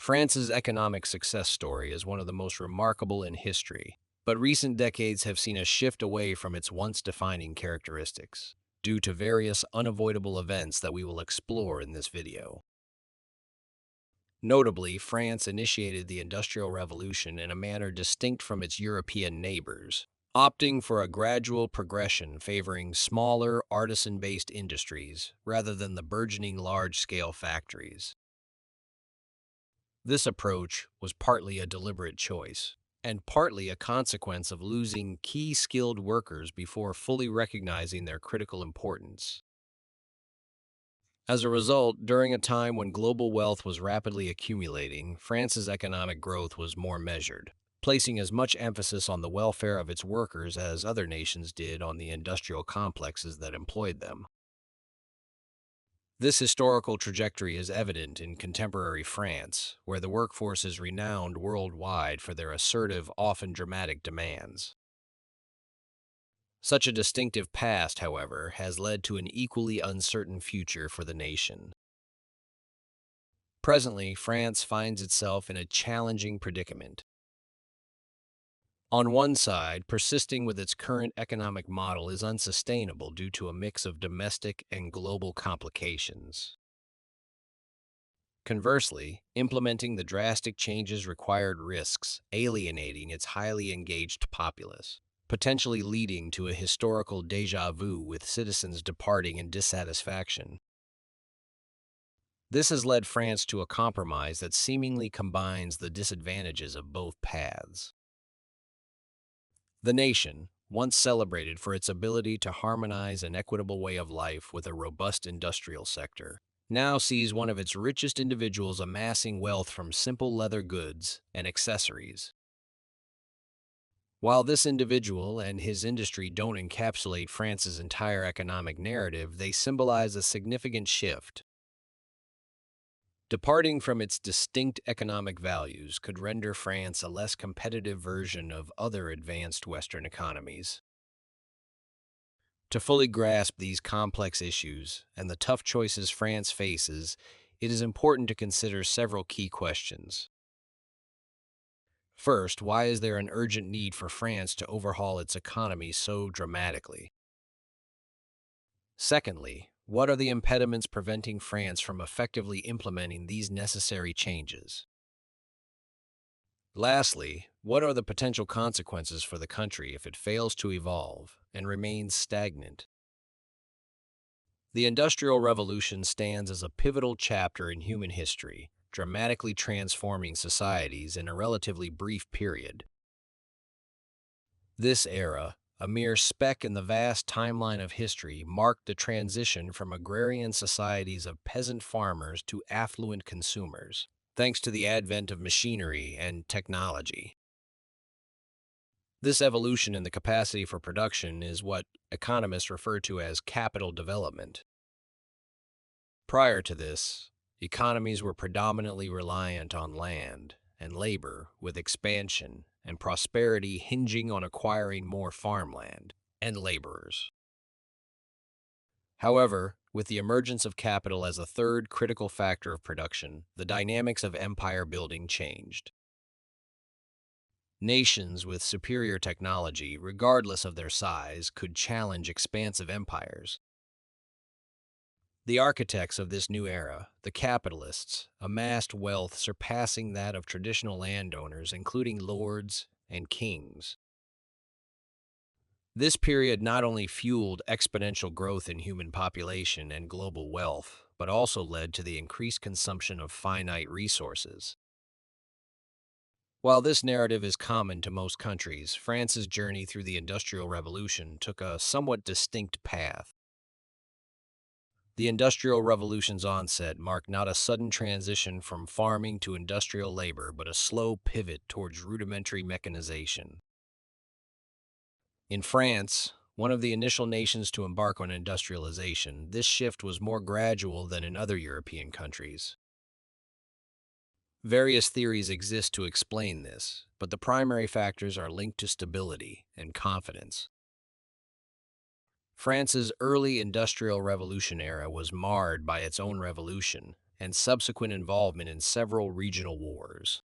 France's economic success story is one of the most remarkable in history, but recent decades have seen a shift away from its once defining characteristics, due to various unavoidable events that we will explore in this video. Notably, France initiated the Industrial Revolution in a manner distinct from its European neighbors, opting for a gradual progression favoring smaller, artisan-based industries rather than the burgeoning large-scale factories. This approach was partly a deliberate choice, and partly a consequence of losing key skilled workers before fully recognizing their critical importance. As a result, during a time when global wealth was rapidly accumulating, France's economic growth was more measured, placing as much emphasis on the welfare of its workers as other nations did on the industrial complexes that employed them. This historical trajectory is evident in contemporary France, where the workforce is renowned worldwide for their assertive, often dramatic demands. Such a distinctive past, however, has led to an equally uncertain future for the nation. Presently, France finds itself in a challenging predicament. On one side, persisting with its current economic model is unsustainable due to a mix of domestic and global complications. Conversely, implementing the drastic changes required risks alienating its highly engaged populace, potentially leading to a historical déjà vu with citizens departing in dissatisfaction. This has led France to a compromise that seemingly combines the disadvantages of both paths. The nation, once celebrated for its ability to harmonize an equitable way of life with a robust industrial sector, now sees one of its richest individuals amassing wealth from simple leather goods and accessories. While this individual and his industry don't encapsulate France's entire economic narrative, they symbolize a significant shift. Departing from its distinct economic values could render France a less competitive version of other advanced Western economies. To fully grasp these complex issues and the tough choices France faces, it is important to consider several key questions. First, why is there an urgent need for France to overhaul its economy so dramatically? Secondly, what are the impediments preventing France from effectively implementing these necessary changes? Lastly, what are the potential consequences for the country if it fails to evolve and remains stagnant? The Industrial Revolution stands as a pivotal chapter in human history, dramatically transforming societies in a relatively brief period. This era, a mere speck in the vast timeline of history, marked the transition from agrarian societies of peasant farmers to affluent consumers, thanks to the advent of machinery and technology. This evolution in the capacity for production is what economists refer to as capital development. Prior to this, economies were predominantly reliant on land and labor, with expansion and prosperity hinging on acquiring more farmland and laborers. However, with the emergence of capital as a third critical factor of production, the dynamics of empire building changed. Nations with superior technology, regardless of their size, could challenge expansive empires. The architects of this new era, the capitalists, amassed wealth surpassing that of traditional landowners, including lords and kings. This period not only fueled exponential growth in human population and global wealth, but also led to the increased consumption of finite resources. While this narrative is common to most countries, France's journey through the Industrial Revolution took a somewhat distinct path. The Industrial Revolution's onset marked not a sudden transition from farming to industrial labor, but a slow pivot towards rudimentary mechanization. In France, one of the initial nations to embark on industrialization, this shift was more gradual than in other European countries. Various theories exist to explain this, but the primary factors are linked to stability and confidence. France's early Industrial Revolution era was marred by its own revolution, and subsequent involvement in several regional wars.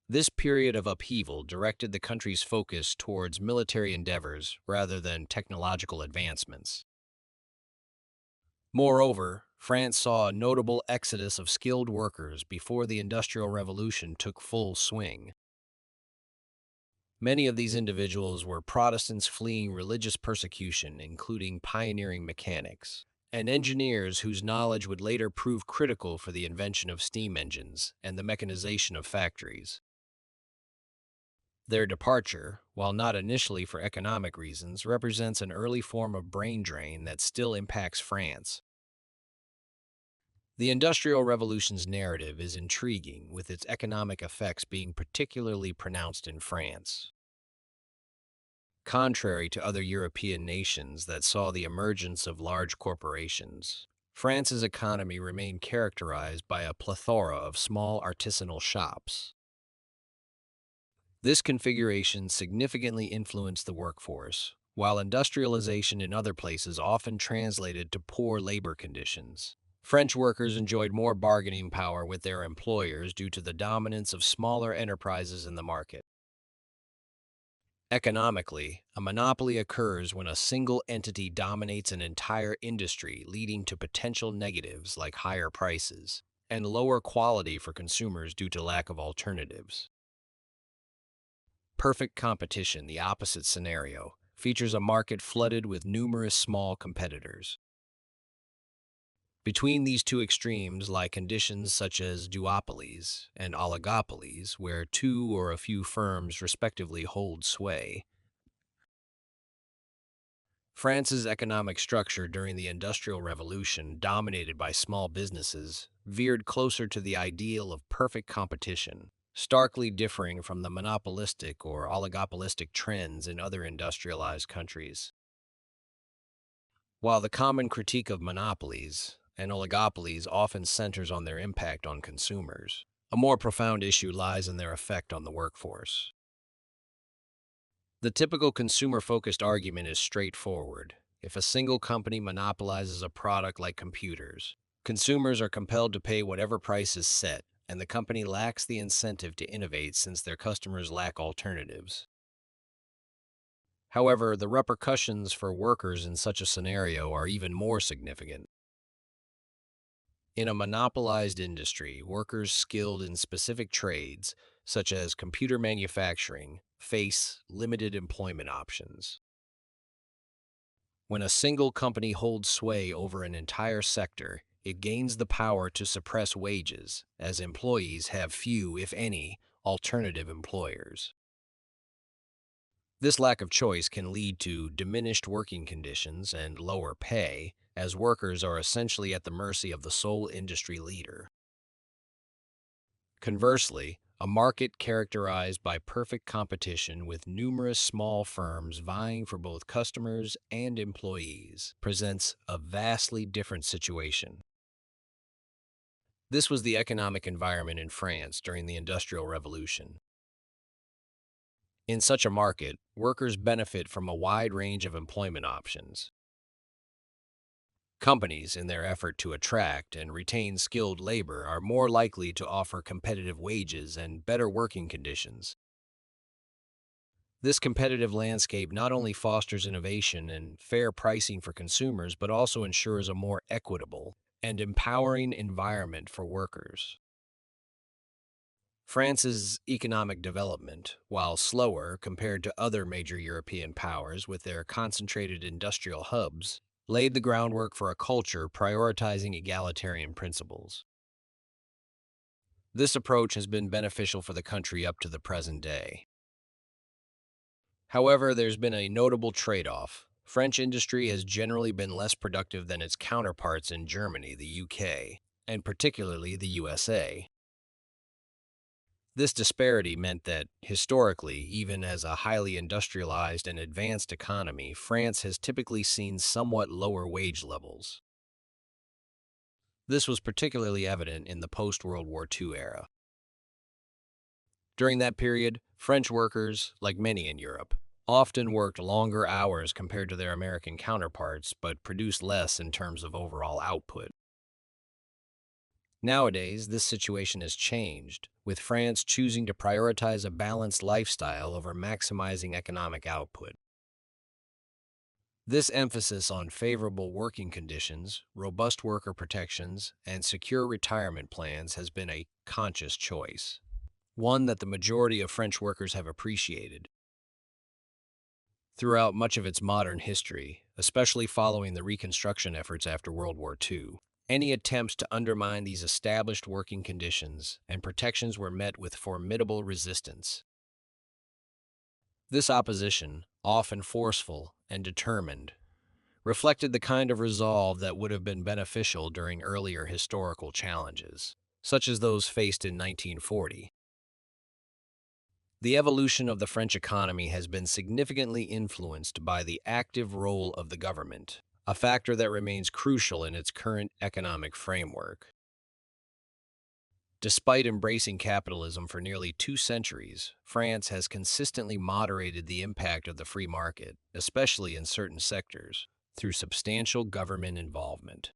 This period of upheaval directed the country's focus towards military endeavors rather than technological advancements. Moreover, France saw a notable exodus of skilled workers before the Industrial Revolution took full swing. Many of these individuals were Protestants fleeing religious persecution, including pioneering mechanics and engineers whose knowledge would later prove critical for the invention of steam engines and the mechanization of factories. Their departure, while not initially for economic reasons, represents an early form of brain drain that still impacts France. The Industrial Revolution's narrative is intriguing, with its economic effects being particularly pronounced in France. Contrary to other European nations that saw the emergence of large corporations, France's economy remained characterized by a plethora of small artisanal shops. This configuration significantly influenced the workforce, while industrialization in other places often translated to poor labor conditions. French workers enjoyed more bargaining power with their employers due to the dominance of smaller enterprises in the market. Economically, a monopoly occurs when a single entity dominates an entire industry, leading to potential negatives like higher prices and lower quality for consumers due to lack of alternatives. Perfect competition, the opposite scenario, features a market flooded with numerous small competitors. Between these two extremes lie conditions such as duopolies and oligopolies, where two or a few firms respectively hold sway. France's economic structure during the Industrial Revolution, dominated by small businesses, veered closer to the ideal of perfect competition, starkly differing from the monopolistic or oligopolistic trends in other industrialized countries. While the common critique of monopolies and oligopolies often centers on their impact on consumers, a more profound issue lies in their effect on the workforce. The typical consumer-focused argument is straightforward. If a single company monopolizes a product like computers, consumers are compelled to pay whatever price is set, and the company lacks the incentive to innovate since their customers lack alternatives. However, the repercussions for workers in such a scenario are even more significant. In a monopolized industry, workers skilled in specific trades, such as computer manufacturing, face limited employment options. When a single company holds sway over an entire sector, it gains the power to suppress wages, as employees have few, if any, alternative employers. This lack of choice can lead to diminished working conditions and lower pay, as workers are essentially at the mercy of the sole industry leader. Conversely, a market characterized by perfect competition with numerous small firms vying for both customers and employees presents a vastly different situation. This was the economic environment in France during the Industrial Revolution. In such a market, workers benefit from a wide range of employment options. Companies, in their effort to attract and retain skilled labor, are more likely to offer competitive wages and better working conditions. This competitive landscape not only fosters innovation and fair pricing for consumers, but also ensures a more equitable and empowering environment for workers. France's economic development, while slower compared to other major European powers with their concentrated industrial hubs, laid the groundwork for a culture prioritizing egalitarian principles. This approach has been beneficial for the country up to the present day. However, there's been a notable trade-off. French industry has generally been less productive than its counterparts in Germany, the UK, and particularly the USA. This disparity meant that, historically, even as a highly industrialized and advanced economy, France has typically seen somewhat lower wage levels. This was particularly evident in the post-World War II era. During that period, French workers, like many in Europe, often worked longer hours compared to their American counterparts, but produced less in terms of overall output. Nowadays, this situation has changed, with France choosing to prioritize a balanced lifestyle over maximizing economic output. This emphasis on favorable working conditions, robust worker protections, and secure retirement plans has been a conscious choice, one that the majority of French workers have appreciated. Throughout much of its modern history, especially following the reconstruction efforts after World War II, any attempts to undermine these established working conditions and protections were met with formidable resistance. This opposition, often forceful and determined, reflected the kind of resolve that would have been beneficial during earlier historical challenges, such as those faced in 1940. The evolution of the French economy has been significantly influenced by the active role of the government, a factor that remains crucial in its current economic framework. Despite embracing capitalism for nearly 2 centuries, France has consistently moderated the impact of the free market, especially in certain sectors, through substantial government involvement.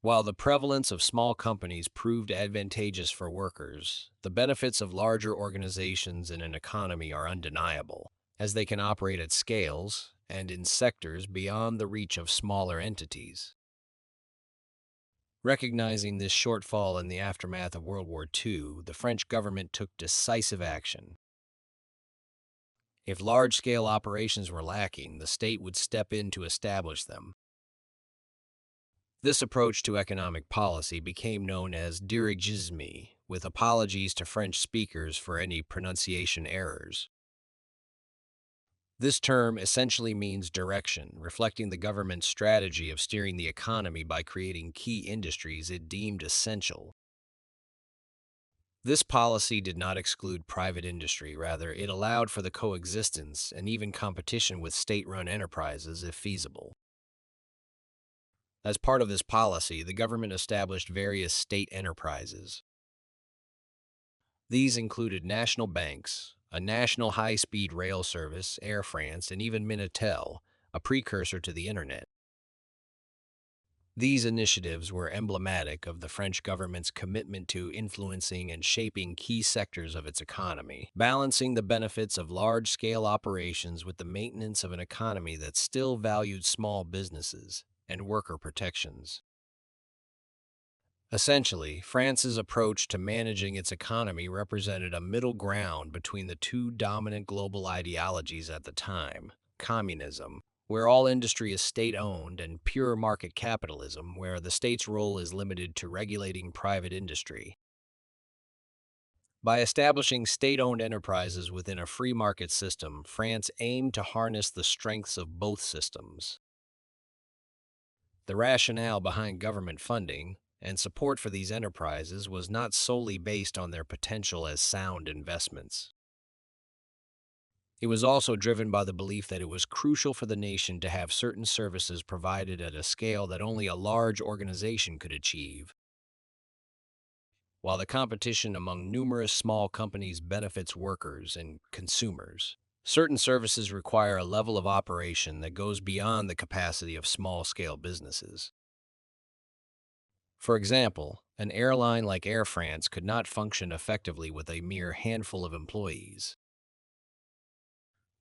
While the prevalence of small companies proved advantageous for workers, the benefits of larger organizations in an economy are undeniable, as they can operate at scales and in sectors beyond the reach of smaller entities. Recognizing this shortfall in the aftermath of World War II, the French government took decisive action. If large-scale operations were lacking, the state would step in to establish them. This approach to economic policy became known as dirigisme, with apologies to French speakers for any pronunciation errors. This term essentially means direction, reflecting the government's strategy of steering the economy by creating key industries it deemed essential. This policy did not exclude private industry, rather, it allowed for the coexistence and even competition with state-run enterprises if feasible. As part of this policy, the government established various state enterprises. These included national banks, a national high-speed rail service, Air France, and even Minitel, a precursor to the Internet. These initiatives were emblematic of the French government's commitment to influencing and shaping key sectors of its economy, balancing the benefits of large-scale operations with the maintenance of an economy that still valued small businesses and worker protections. Essentially, France's approach to managing its economy represented a middle ground between the two dominant global ideologies at the time: communism, where all industry is state-owned, and pure market capitalism, where the state's role is limited to regulating private industry. By establishing state-owned enterprises within a free market system, France aimed to harness the strengths of both systems. The rationale behind government funding and support for these enterprises was not solely based on their potential as sound investments. It was also driven by the belief that it was crucial for the nation to have certain services provided at a scale that only a large organization could achieve. While the competition among numerous small companies benefits workers and consumers, certain services require a level of operation that goes beyond the capacity of small-scale businesses. For example, an airline like Air France could not function effectively with a mere handful of employees.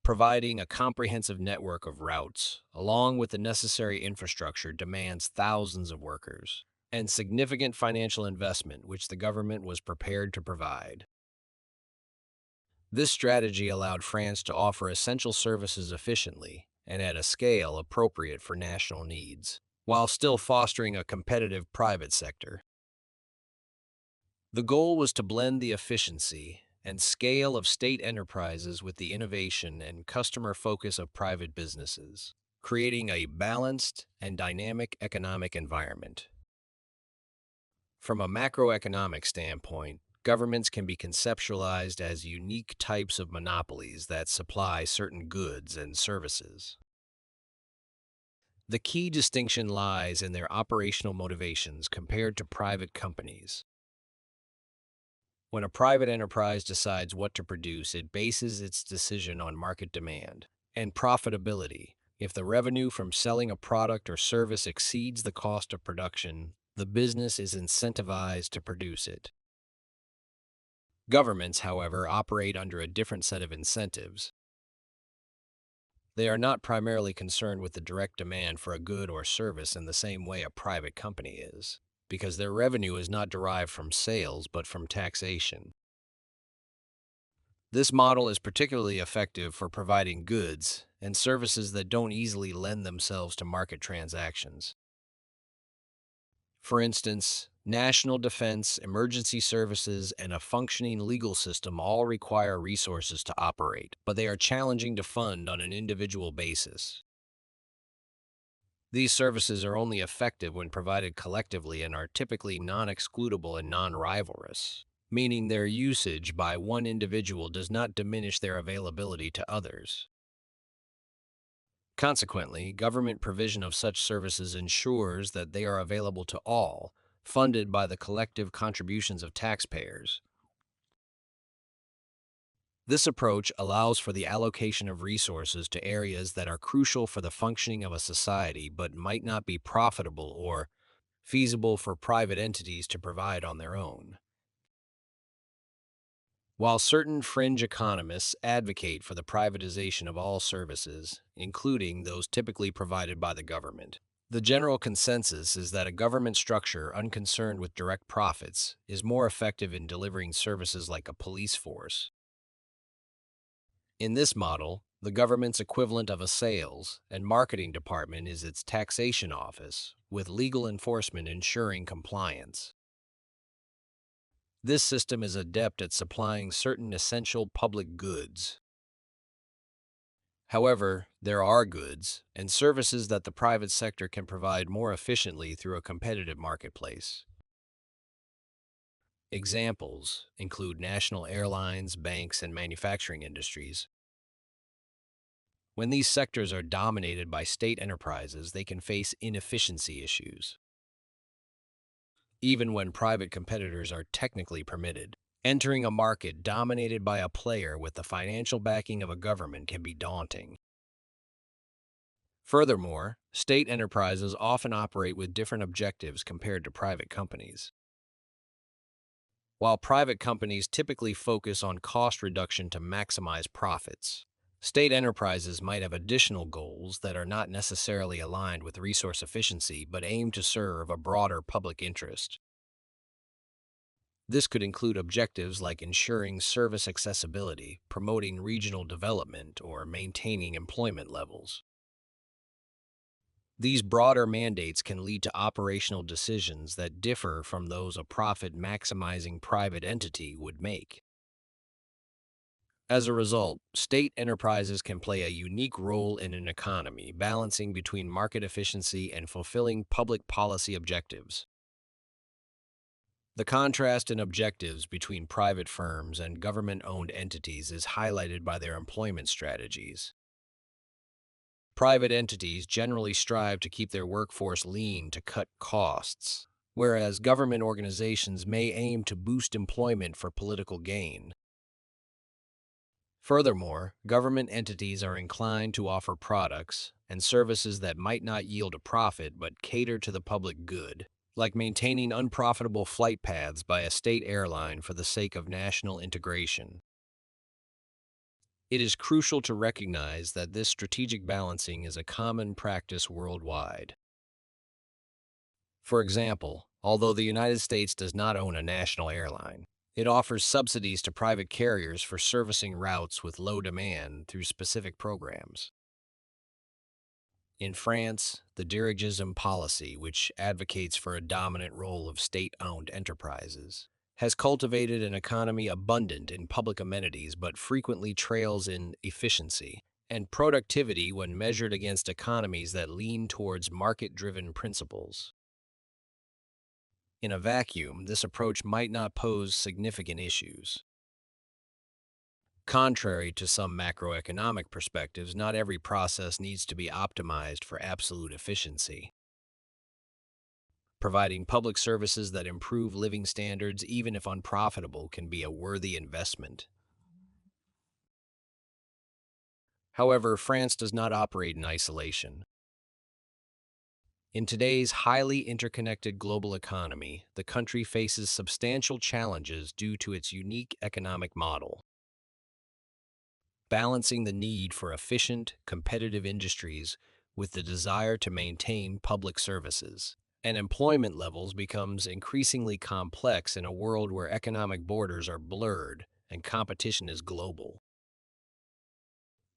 Providing a comprehensive network of routes, along with the necessary infrastructure, demands thousands of workers and significant financial investment, which the government was prepared to provide. This strategy allowed France to offer essential services efficiently and at a scale appropriate for national needs, while still fostering a competitive private sector. The goal was to blend the efficiency and scale of state enterprises with the innovation and customer focus of private businesses, creating a balanced and dynamic economic environment. From a macroeconomic standpoint, governments can be conceptualized as unique types of monopolies that supply certain goods and services. The key distinction lies in their operational motivations compared to private companies. When a private enterprise decides what to produce, it bases its decision on market demand and profitability. If the revenue from selling a product or service exceeds the cost of production, The business is incentivized to produce it. Governments, however, operate under a different set of incentives. They are not primarily concerned with the direct demand for a good or service in the same way a private company is, because their revenue is not derived from sales but from taxation. This model is particularly effective for providing goods and services that don't easily lend themselves to market transactions. For instance, national defense, emergency services, and a functioning legal system all require resources to operate, but they are challenging to fund on an individual basis. These services are only effective when provided collectively and are typically non-excludable and non-rivalrous, meaning their usage by one individual does not diminish their availability to others. Consequently, government provision of such services ensures that they are available to all, funded by the collective contributions of taxpayers. This approach allows for the allocation of resources to areas that are crucial for the functioning of a society but might not be profitable or feasible for private entities to provide on their own. While certain fringe economists advocate for the privatization of all services, including those typically provided by the government, the general consensus is that a government structure unconcerned with direct profits is more effective in delivering services like a police force. In this model, the government's equivalent of a sales and marketing department is its taxation office, with legal enforcement ensuring compliance. This system is adept at supplying certain essential public goods. However, there are goods and services that the private sector can provide more efficiently through a competitive marketplace. Examples include national airlines, banks, and manufacturing industries. When these sectors are dominated by state enterprises, they can face inefficiency issues, even when private competitors are technically permitted. Entering a market dominated by a player with the financial backing of a government can be daunting. Furthermore, state enterprises often operate with different objectives compared to private companies. While private companies typically focus on cost reduction to maximize profits, state enterprises might have additional goals that are not necessarily aligned with resource efficiency but aim to serve a broader public interest. This could include objectives like ensuring service accessibility, promoting regional development, or maintaining employment levels. These broader mandates can lead to operational decisions that differ from those a profit-maximizing private entity would make. As a result, state enterprises can play a unique role in an economy, balancing between market efficiency and fulfilling public policy objectives. The contrast in objectives between private firms and government-owned entities is highlighted by their employment strategies. Private entities generally strive to keep their workforce lean to cut costs, whereas government organizations may aim to boost employment for political gain. Furthermore, government entities are inclined to offer products and services that might not yield a profit but cater to the public good, like maintaining unprofitable flight paths by a state airline for the sake of national integration. It is crucial to recognize that this strategic balancing is a common practice worldwide. For example, although the United States does not own a national airline, it offers subsidies to private carriers for servicing routes with low demand through specific programs. In France, the dirigism policy, which advocates for a dominant role of state-owned enterprises, has cultivated an economy abundant in public amenities but frequently trails in efficiency and productivity when measured against economies that lean towards market-driven principles. In a vacuum, this approach might not pose significant issues. Contrary to some macroeconomic perspectives, not every process needs to be optimized for absolute efficiency. Providing public services that improve living standards, even if unprofitable, can be a worthy investment. However, France does not operate in isolation. In today's highly interconnected global economy, the country faces substantial challenges due to its unique economic model. Balancing the need for efficient, competitive industries with the desire to maintain public services and employment levels becomes increasingly complex in a world where economic borders are blurred and competition is global.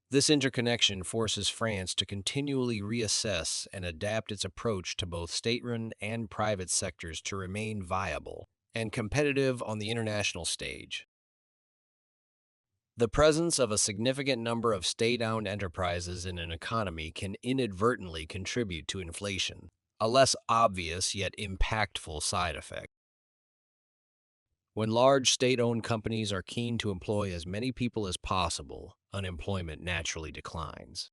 This interconnection forces France to continually reassess and adapt its approach to both state-run and private sectors to remain viable and competitive on the international stage. The presence of a significant number of state-owned enterprises in an economy can inadvertently contribute to inflation, a less obvious yet impactful side effect. When large state-owned companies are keen to employ as many people as possible, unemployment naturally declines.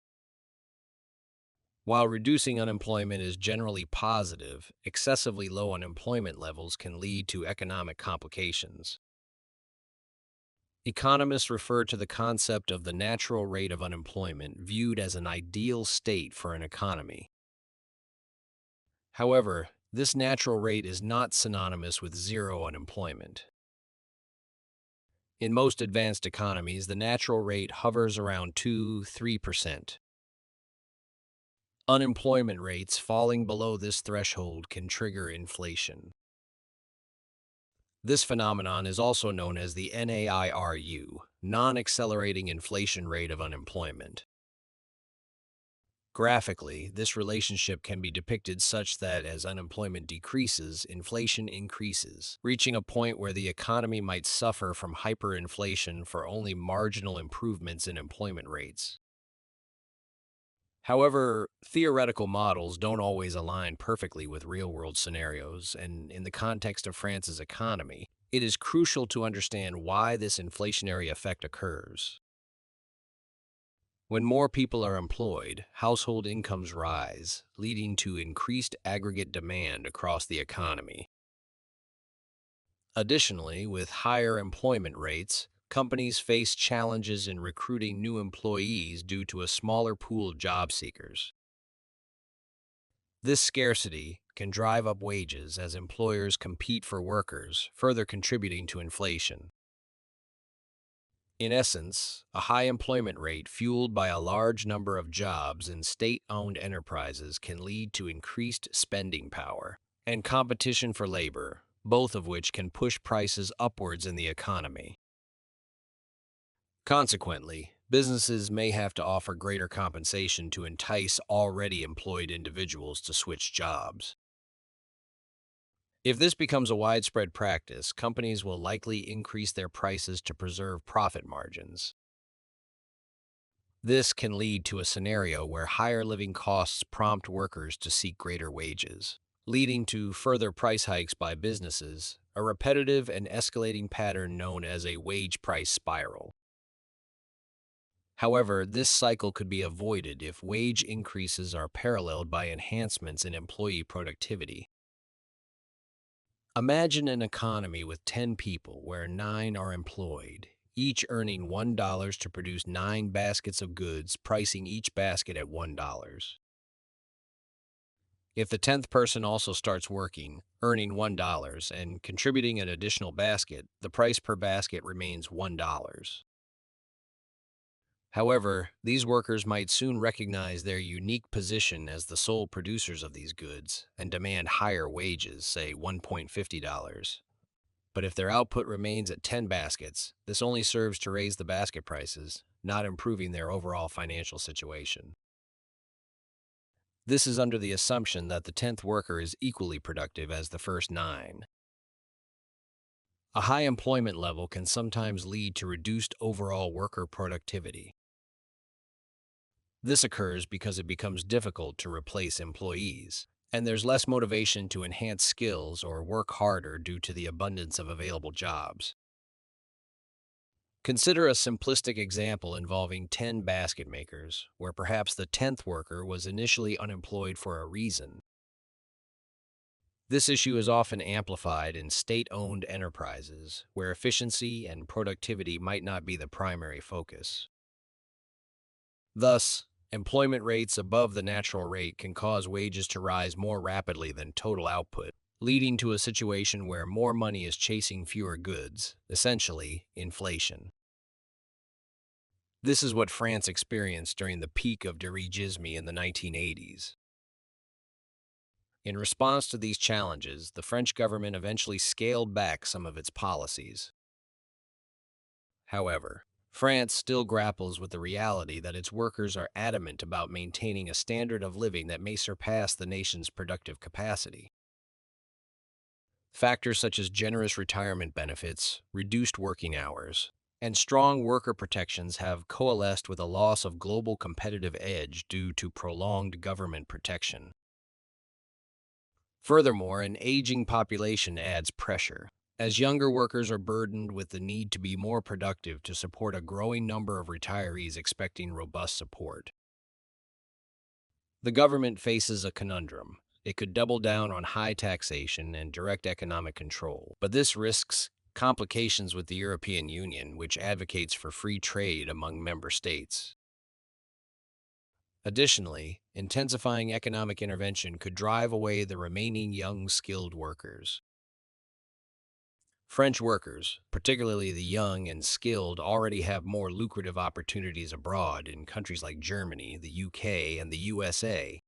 While reducing unemployment is generally positive, excessively low unemployment levels can lead to economic complications. Economists refer to the concept of the natural rate of unemployment viewed as an ideal state for an economy. However, this natural rate is not synonymous with zero unemployment. In most advanced economies, the natural rate hovers around 2–3%. Unemployment rates falling below this threshold can trigger inflation. This phenomenon is also known as the NAIRU, non-accelerating inflation rate of unemployment. Graphically, this relationship can be depicted such that as unemployment decreases, inflation increases, reaching a point where the economy might suffer from hyperinflation for only marginal improvements in employment rates. However, theoretical models don't always align perfectly with real-world scenarios, and in the context of France's economy, it is crucial to understand why this inflationary effect occurs. When more people are employed, household incomes rise, leading to increased aggregate demand across the economy. Additionally, with higher employment rates, companies face challenges in recruiting new employees due to a smaller pool of job seekers. This scarcity can drive up wages as employers compete for workers, further contributing to inflation. In essence, a high employment rate fueled by a large number of jobs in state-owned enterprises can lead to increased spending power and competition for labor, both of which can push prices upwards in the economy. Consequently, businesses may have to offer greater compensation to entice already employed individuals to switch jobs. If this becomes a widespread practice, companies will likely increase their prices to preserve profit margins. This can lead to a scenario where higher living costs prompt workers to seek greater wages, leading to further price hikes by businesses, a repetitive and escalating pattern known as a wage price spiral. However, this cycle could be avoided if wage increases are paralleled by enhancements in employee productivity. Imagine an economy with 10 people where 9 are employed, each earning $1 to produce 9 baskets of goods, pricing each basket at $1. If the 10th person also starts working, earning $1, and contributing an additional basket, the price per basket remains $1. However, these workers might soon recognize their unique position as the sole producers of these goods and demand higher wages, say $1.50. But if their output remains at 10 baskets, this only serves to raise the basket prices, not improving their overall financial situation. This is under the assumption that the 10th worker is equally productive as the first 9. A high employment level can sometimes lead to reduced overall worker productivity. This occurs because it becomes difficult to replace employees, and there's less motivation to enhance skills or work harder due to the abundance of available jobs. Consider a simplistic example involving 10 basket makers, where perhaps the 10th worker was initially unemployed for a reason. This issue is often amplified in state-owned enterprises, where efficiency and productivity might not be the primary focus. Thus, Employment rates above the natural rate can cause wages to rise more rapidly than total output, leading to a situation where more money is chasing fewer goods, essentially, inflation. This is what France experienced during the peak of dirigisme in the 1980s. In response to these challenges, the French government eventually scaled back some of its policies. However, France still grapples with the reality that its workers are adamant about maintaining a standard of living that may surpass the nation's productive capacity. Factors such as generous retirement benefits, reduced working hours, and strong worker protections have coalesced with a loss of global competitive edge due to prolonged government protection. Furthermore, an aging population adds pressure, as younger workers are burdened with the need to be more productive to support a growing number of retirees expecting robust support. The government faces a conundrum. It could double down on high taxation and direct economic control, but this risks complications with the European Union, which advocates for free trade among member states. Additionally, intensifying economic intervention could drive away the remaining young skilled workers. French workers, particularly the young and skilled, already have more lucrative opportunities abroad in countries like Germany, the UK, and the USA.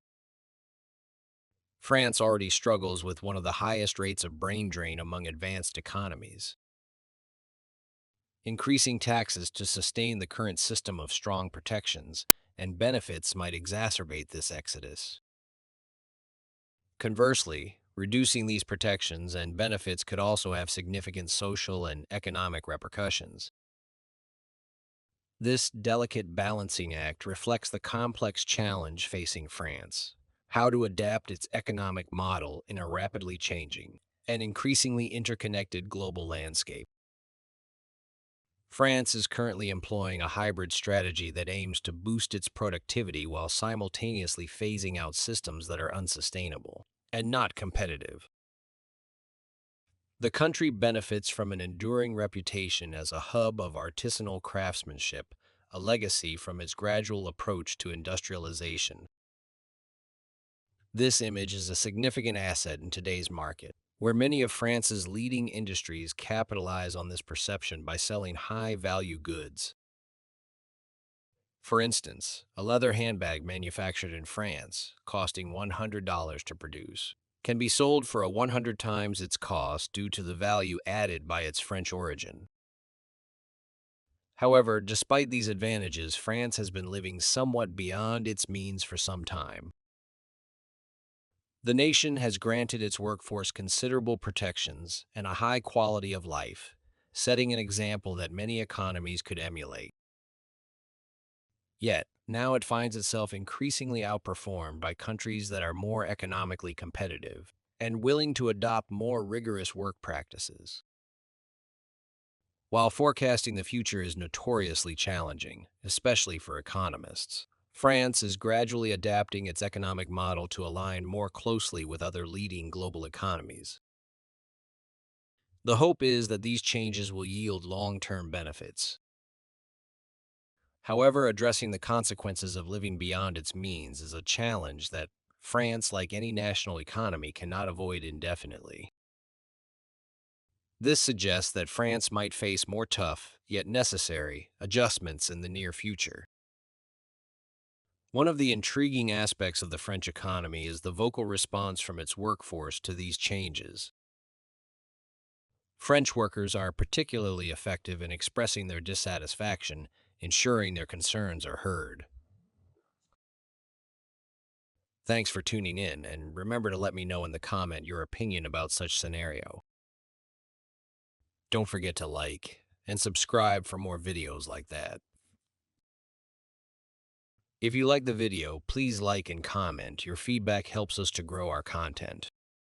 France already struggles with one of the highest rates of brain drain among advanced economies. Increasing taxes to sustain the current system of strong protections and benefits might exacerbate this exodus. Conversely, reducing these protections and benefits could also have significant social and economic repercussions. This delicate balancing act reflects the complex challenge facing France: how to adapt its economic model in a rapidly changing and increasingly interconnected global landscape. France is currently employing a hybrid strategy that aims to boost its productivity while simultaneously phasing out systems that are unsustainable and not competitive. The country benefits from an enduring reputation as a hub of artisanal craftsmanship, a legacy from its gradual approach to industrialization. This image is a significant asset in today's market, where many of France's leading industries capitalize on this perception by selling high-value goods. For instance, a leather handbag manufactured in France, costing $100 to produce, can be sold for a 100 times its cost due to the value added by its French origin. However, despite these advantages, France has been living somewhat beyond its means for some time. The nation has granted its workforce considerable protections and a high quality of life, setting an example that many economies could emulate. Yet, now it finds itself increasingly outperformed by countries that are more economically competitive and willing to adopt more rigorous work practices. While forecasting the future is notoriously challenging, especially for economists, France is gradually adapting its economic model to align more closely with other leading global economies. The hope is that these changes will yield long-term benefits. However, addressing the consequences of living beyond its means is a challenge that France, like any national economy, cannot avoid indefinitely. This suggests that France might face more tough, yet necessary, adjustments in the near future. One of the intriguing aspects of the French economy is the vocal response from its workforce to these changes. French workers are particularly effective in expressing their dissatisfaction, ensuring their concerns are heard. Thanks for tuning in, and remember to let me know in the comment your opinion about such scenario. Don't forget to like and subscribe for more videos like that. If you like the video, please like and comment. Your feedback helps us to grow our content.